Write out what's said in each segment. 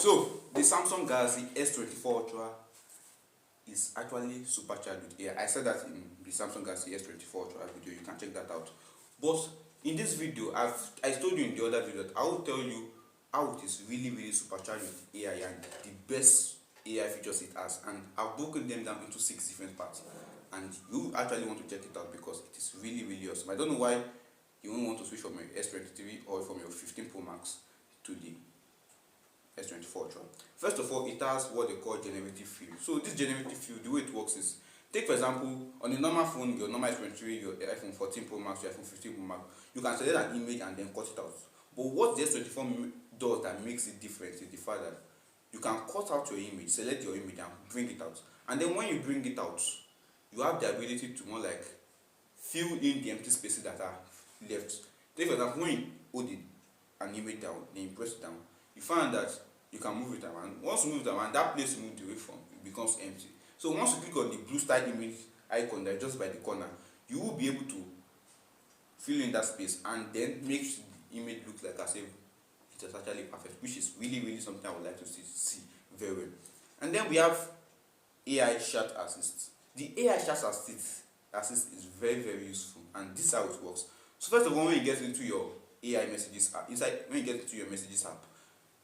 So the Samsung Galaxy S24 Ultra is actually supercharged with AI. I said that in the Samsung Galaxy S24 Ultra video. You can check that out. But in this video, I told you in the other video that I will tell you how it is really supercharged with AI and the best AI features it has. And I've broken them down into 6 different parts. And you actually want to check it out because it is really awesome. I don't know why you won't want to switch from your S23 or from your 15 Pro Max to the S24 Ultra. First of all, it has what they call generative fill. So this generative fill, the way it works is, take for example, on a normal phone, your normal S23, your iPhone 14 Pro Max, your iPhone 15 Pro Max, you can select an image and then cut it out. But what the S24 does that makes it different is the fact that you can cut out your image, select your image and bring it out. And then when you bring it out, you have the ability to more like fill in the empty spaces that are left. Take for example, when you hold an image down, then you press it down, you find that you can move it around. Once you move it around, that place you moved away from, it becomes empty. So once you click on the blue star image icon that is just by the corner, you will be able to fill in that space and then make the image look like as if it is actually perfect, which is really something I would like to see very well. And then we have AI chat assist. The AI chat assist is very useful, and this is how it works. So first of all, when you get into your AI messages app, when you get into your messages app,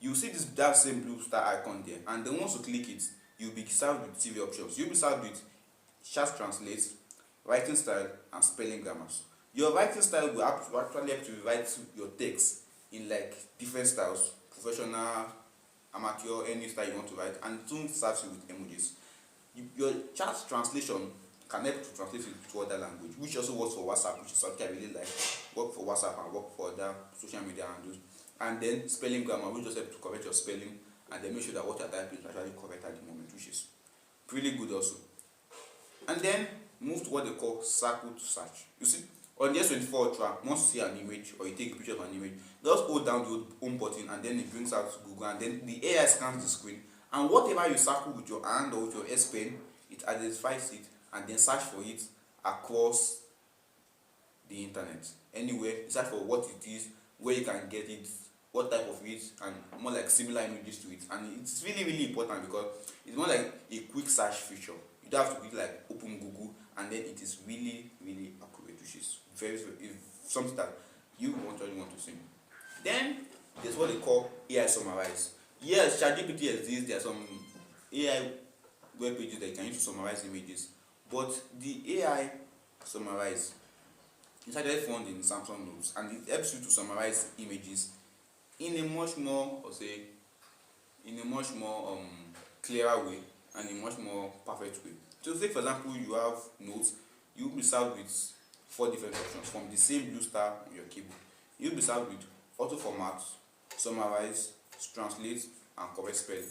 you see that same blue star icon there, and then once you click it, you'll be served with TV options. You'll be served with chat translate, writing style, and spelling grammars. Your writing style will actually help to write your text in like different styles, professional, amateur, any style you want to write, and it soon serves you with emojis. Your chat translation can help to translate it to other language, which also works for WhatsApp, which is something I really like. Work for WhatsApp and work for other social media handles. And then spelling grammar, which just help to correct your spelling and then make sure that what you're typing is actually correct at the moment, which is pretty good also. And then move to what they call circle to search. You see, on the S24 Ultra, once you see an image or you take a picture of an image, just hold down the home button and then it brings out Google, and then the AI scans the screen, and whatever you circle with your hand or with your S Pen, it identifies it and then search for it across the internet. Anywhere, search for what it is, where you can get it, what type of it, and more like similar images to it. And it's really important because it's more like a quick search feature. You don't have to be like open Google, and then it is really accurate, which is very something that you really want to see. Then there's what they call AI summarize. Yes, ChatGPT exists. There are some AI web pages that you can use to summarize images, but the AI summarize is actually found in Samsung Notes, and it helps you to summarize images in a much more, clearer way and a much more perfect way. So say for example you have notes, you will be served with 4 different options from the same blue star on your keyboard. You'll be served with auto format, summarize, translate, and correct spelling.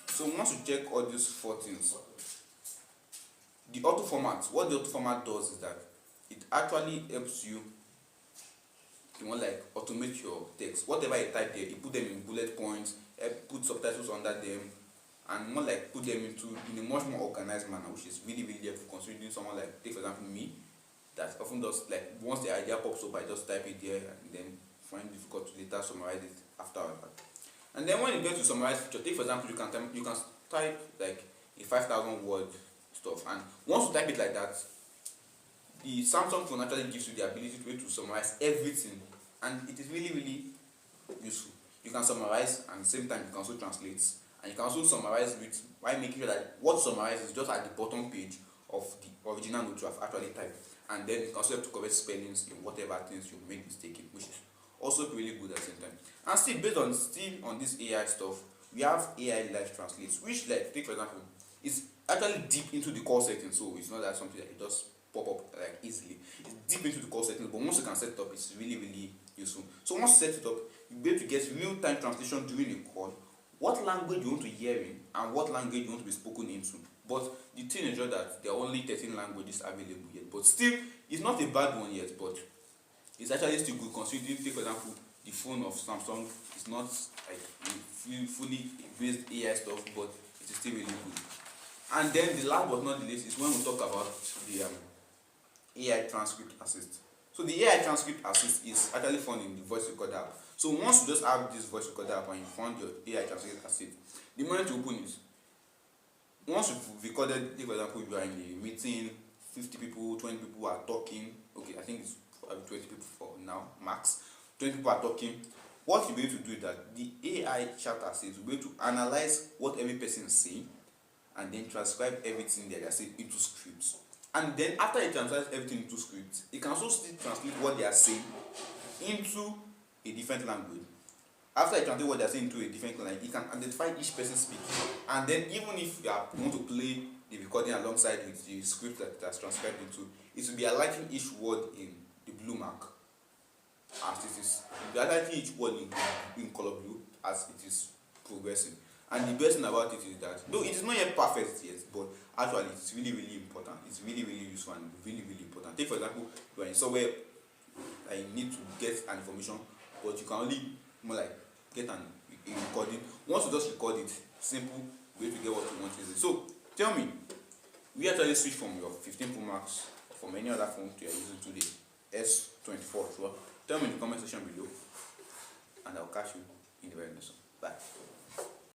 So once you check all these 4 things, the auto format, what the auto format does is that it actually helps you to more like automate your text. Whatever you type there, you put them in bullet points, put subtitles under them, and more like put them in a much more organized manner, which is really helpful considering someone like, take for example me, that often does like once the idea pops up, I just type it there and then find it difficult to later summarize it after. And then when you get to summarize feature, take for example you can type like a 5,000 word stuff, and once you type it like that, the Samsung phone actually gives you the ability to summarize everything, and it is really useful. You can summarize, and at the same time you can also translate, and you can also summarize with while making sure that what summarize is just at the bottom page of the original note you have actually typed, and then you can also have to correct spellings in whatever things you made mistake in, which is also really good at the same time. And still based on this AI stuff, we have AI live translate, which like take for example, it's actually deep into the core settings, so it's not that something that it just pop up like easily. It's deep into the core settings, but once you can set it up, it's really useful. So once you set it up, you'll be able to get real-time translation during a call, what language you want to hear in and what language you want to be spoken into. But the thing is just that there are only 13 languages available yet, but still it's not a bad one yet, but it's actually still good considering, take for example, the phone of Samsung is not like fully based AI stuff, but it is still really good. And then the last but not the least is when we talk about the AI transcript assist. So the AI transcript assist is actually found in the voice recorder app. So once you just have this voice recorder app and you found your AI transcript assist, the moment you open it, once you've recorded, if for example you are in a meeting, 50 people, 20 people are talking, okay, I think it's 20 people for now, max, 20 people are talking, what you'll be able to do is that the AI chat assist will be able to analyze what every person is saying and then transcribe everything that they are saying into scripts. And then after it transcribes everything into scripts, it can also still translate what they are saying into a different language. After it translates what they are saying into a different language, it can identify each person speaking. And then even if you want to play the recording alongside with the script that it has transcribed into, it will be highlighting each word in the blue mark as it is. It will be highlighting each word in color blue as it is progressing. And the best thing about it is that, though it is not yet perfect yet, but actually it's really, really important. It's really, really useful and really, really important. Take for example, you are in somewhere that you need to get an information, but you can only more like get a recording. Once you just record it, simple way to get what you want easily. So tell me, we actually switch from your 15 Pro Max from any other phone to your using today, S24. So tell me in the comment section below, and I'll catch you in the very next one. Bye.